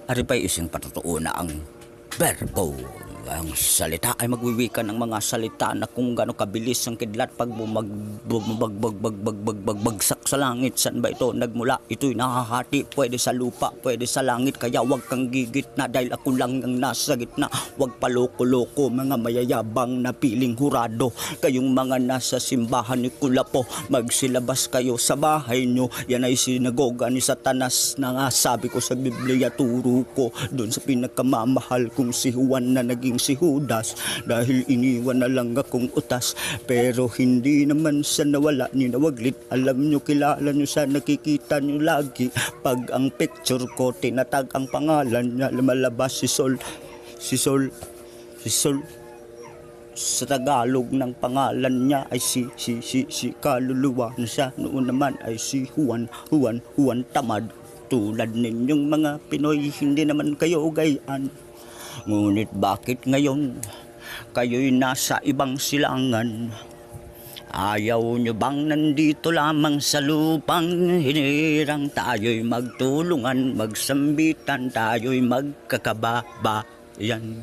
Ari pa'y isang patotoo na ang verbo. Ang salita ay magwiwika ng mga salita na kung gaano kabilis ang kidlat pag bagsak sa langit. Saan ba ito nagmula? Ito'y nakahati, pwede sa lupa, pwede sa langit. Kaya wag kang gigitna dahil ako lang ang nasa gitna. Wag paloko-loko mga mayayabang na piling hurado. Kayong mga nasa simbahan ni Kulapo, magsilabas kayo sa bahay nyo. Yan ay sinagoga ni Satanas na nga sabi ko sa Biblia, turo ko doon sa pinakamamahal kong si Juan na naging si Judas dahil iniwan na lang akong utas. Pero hindi naman sa nawala ni nawaglit. Alam nyo, kilala nyo sa nakikita nyo lagi. Pag ang picture ko tinatag ang pangalan niya, lumalabas si Sol. Sa Tagalog ng pangalan niya ay si kaluluwa na siya. Noon naman ay si Juan Tamad. Tulad ninyong mga Pinoy, hindi naman kayo gayaan. Ngunit bakit ngayon kayo'y nasa ibang silangan? Ayaw nyo bang nandito lamang sa lupang hinirang? Tayo'y magtulungan, magsambitan, tayo'y magkakababayan.